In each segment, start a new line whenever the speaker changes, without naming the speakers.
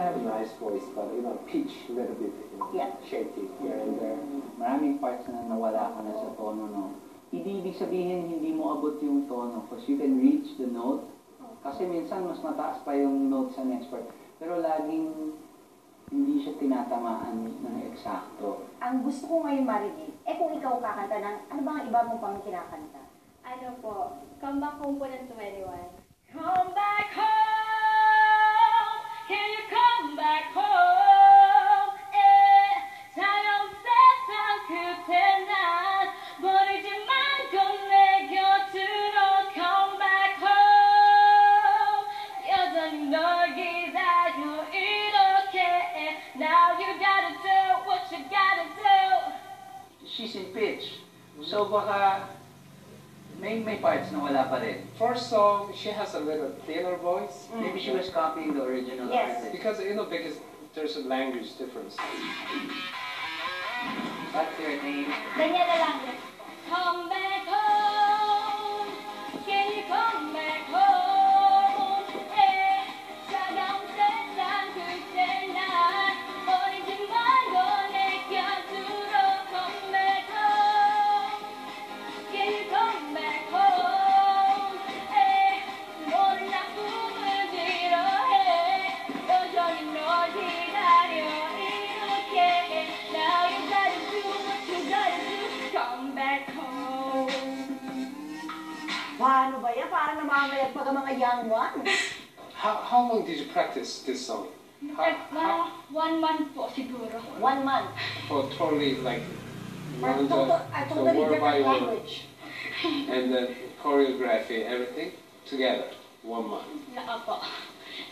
have a nice voice, but pitch a little bit, shaky here and there.
Maraming parts na nawala ka na sa tono, no? Hindi ibig sabihin hindi mo abot yung tono because you can reach the note. Kasi minsan mas mataas pa yung note sa next part. Pero laging hindi siya tinatamaan ng eksakto.
Ang gusto ko ngayon marinig, kung ikaw kakanta ng, ano ba ang iba mo pang kinakanta?
Ano po, Come Back Home po ng 21.
Come back home, can you come back home? 사랑 세상 끝에 난 버리지만 건네 곁으로 come back home. 여전히 널 기다려 이렇게. Now you gotta do what you gotta do.
She's in pitch. So baka may parts na wala pa rin.
First song, she has a little thinner voice.
Maybe she was copying the original artist.
Because, because there's a language difference.
What's your name?
Ganyan na lang.
Come back home, can you come back home? 차가운 세상 그때 날 버리지 말고 내 곁으로 come back home, can you come back home? 모든 아픔을 뒤로해 여전히 널 기다려 이렇게. Now you gotta do what you gotta do, come back home.
Paano ba yan? Parang namamayag pag ang mga young one.
How long did you practice this song?
Mga 1 month po siguro.
1 month.
For totally like
Or
learn the
totally
word by
different
word
language.
and then choreography, everything together, 1 month.
Opo.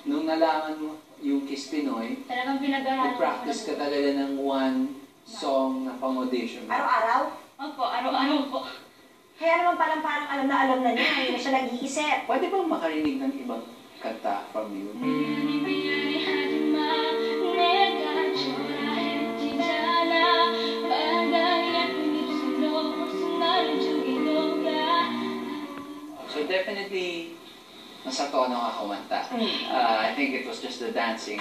Nung nalaman mo yung Kiss Pinoy,
Talagang pinag-aralan
nag-practice ka talaga ng one song na pang-audition.
Araw-araw?
Opo, araw-araw po.
Kaya naman parang alam na niya. Hindi na siya nag-iisip.
Pwede bang makarinig ng ibang kanta from you? So definitely, nasa tono ka kumanta. I think it was just the dancing.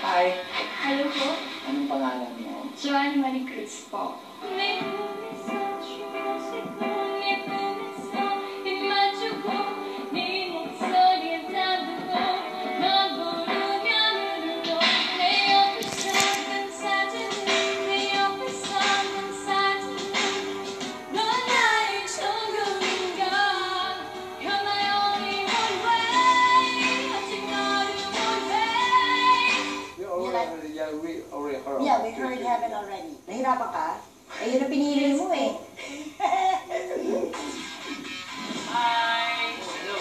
Hi!
Hello po.
Anong pangalan mo?
Joanne Marie Cruz po.
Yeah, we heard Heaven already. Nahirapan ka? Yun ang pinili mo eh.
Hi! Hello.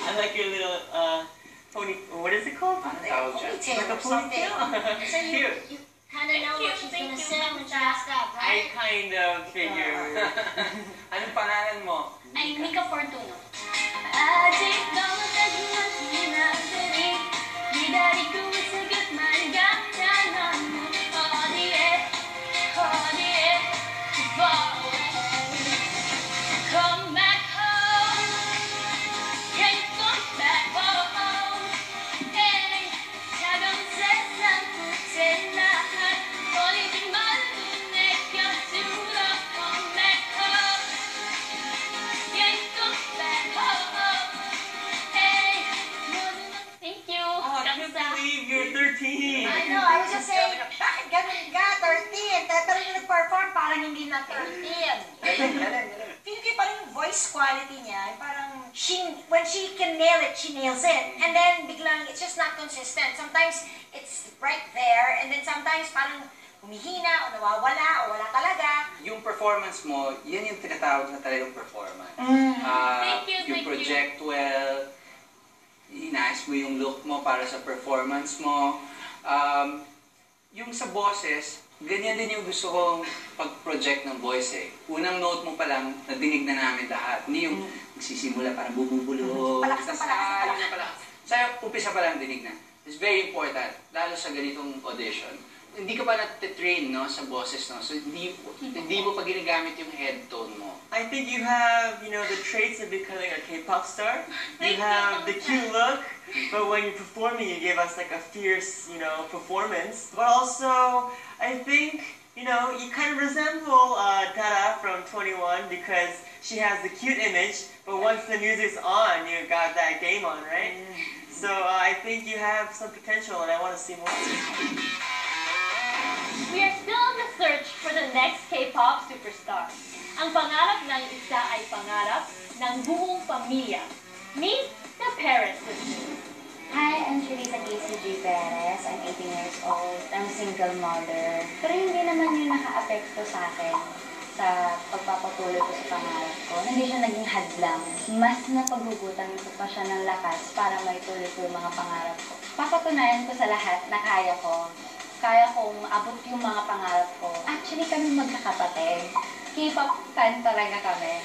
I like your little, pony, what is it called?
Ponytail
Like a
or something.
ponytail?
So you
Cute.
kind of know what she's gonna say when she asks that,
I
right?
kind of figure. Anong pangalan mo?
Ay, Mika Fortuno.
아직 너무까지 지나들이 기다리고 있을 것만 같아. 넌 어디에 far away. Come back home, can you come back home? 차가운 세상 끝에 날 버리지 말고 내 곁으로 come back home, can you come back home?
Thank you.
Oh, I can't believe you're 13.
I know, I was just saying, bakit ganun ka? 13. Pero yung nag-perform, parang hindi na 13. Feel ko parang yung voice quality niya, parang when she can nail it, she nails it. And then biglang, it's just not consistent. Sometimes it's right there, and then sometimes parang humihina, o nawawala, o wala talaga.
Yung performance mo, yan yung tinatawag na talagang performance.
Thank you,
You project well, inayos mo yung look mo para sa performance mo. Yung sa boses, ganyan din yung gusto kong pag-project ng voice eh. Unang note mo pa lang, nadinig na namin lahat. Hindi yung nagsisimula parang bububulog.
Palakas.
Sa umpisa pa lang dinig na. It's very important, lalo sa ganitong audition, hindi ka pa nat-train, no, sa boses, no? So, hindi mo pa ginagamit yung head tone mo.
I think you have, you know, the traits of becoming a K-pop star. You have the cute look, but when you're performing, you give us like a fierce, you know, performance. But also, I think, you know, you kind of resemble Dara from 21 because she has the cute image, but once the music's on, you got that game on, right? So I think you have some potential, and I want to see more.
We are still on the search for the next K-pop superstar. Ang pangarap ng isa ay pangarap ng buong pamilya. Meet the Perez sisters.
Hi, I'm Teresa KCG Perez. I'm 18 years old. I'm a single mother. Pero hindi naman yun naka-apekto sa akin sa pagpapatuloy ko sa pangarap ko. Hindi siya naging hadlang. Mas napagugutan ko pa siya ng lakas para maituloy ko yung mga pangarap ko. Papatunayan ko sa lahat na kaya ko. Kaya kong abot yung mga pangarap ko. Actually, kami magkakapatid. K-pop fan talaga kami.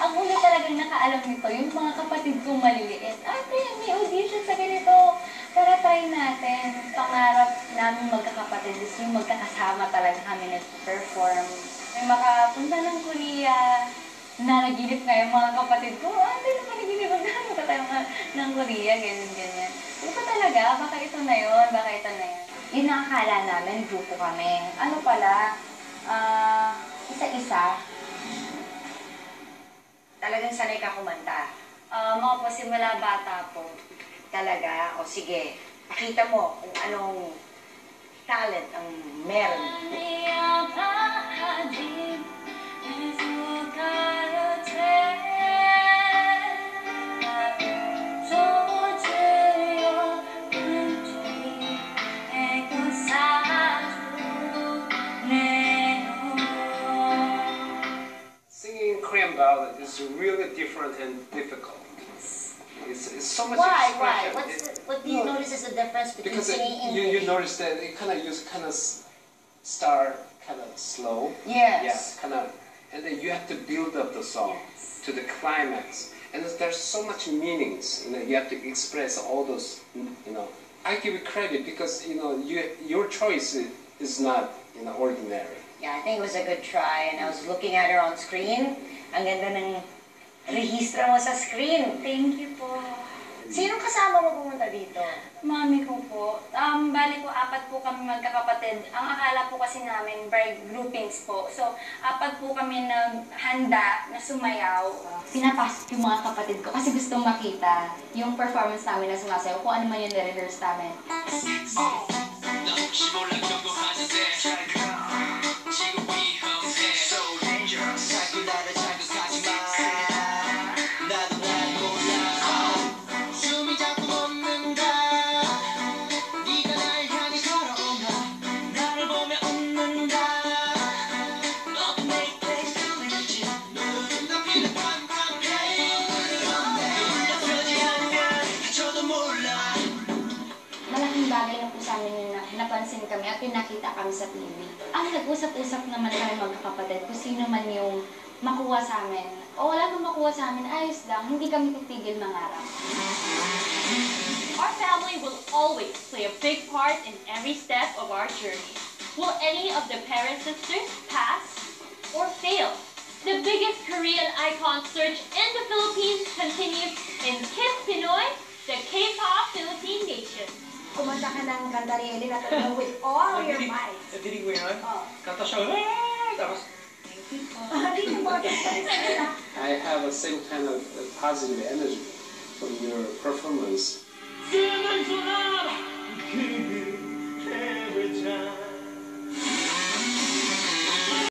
Ang una talagang nakaalam nito, yung mga kapatid ko maliliit. Ate, may audition sa ganito. Tara, try natin. Pangarap namin magkakapatid is yung magkakasama talaga kami nag-perform. May makapunta ng Korea. Nanaginip nga yung mga kapatid ko. Ate, napanaginipan na tayo ng Korea, ganyan. Hindi ko talaga, baka ito na yun, baka ito na yun. Yun ang akala namin, grupo kami. Ano pala, isa-isa.
Talagang sanay ka kumanta.
Mga po, simula bata po.
Talaga? O sige, pakita mo kung anong talent ang meron.
Singing Korean ballad is really different and difficult. It's so much
Why?
expression.
What do you notice is the difference between
Because
singing
you
English?
notice that it kind of start kind of slow.
Yes.
Yeah, kind of, and then you have to build up the song to the climax. And there's so much meanings. You have to express all those. I give you credit because your choice is not ordinary.
Yeah, I think it was a good try. And I was looking at her on screen. Ang ganda ng rehistro mo sa screen.
Thank you po.
Sinong kasama mo pumunta dito?
Mami ko po. Bali po, 4 po kami magkakapatid. Ang akala po kasi namin, bride groupings po. So, 4 po kami naghanda na sumayaw. Pinapasok yung mga kapatid ko kasi gustong makita yung performance namin na sumasayaw, kung ano man yung na-rehearse namin. Malaking bagay na po sa amin yung napansin kami at pinakita kami sa TV. Ang nag-usap-usap naman kami magkakapatid kung sino man yung makuha sa amin. O wala nang makuha sa amin, ayos lang, hindi kami titigil mangarap.
Our family will always play a big part in every step of our journey. Will any of the Perez sisters pass or fail? The biggest Korean icon search in the Philippines continues in Kiss Pinoy, the K-pop Philippine nation.
Kumanta ka ng kanta ni Elena Toledo with all your might.
Nadinig mo yun?
Oh.
Kanta siya, tapos,
I have a same kind of positive energy from your performance.
Sing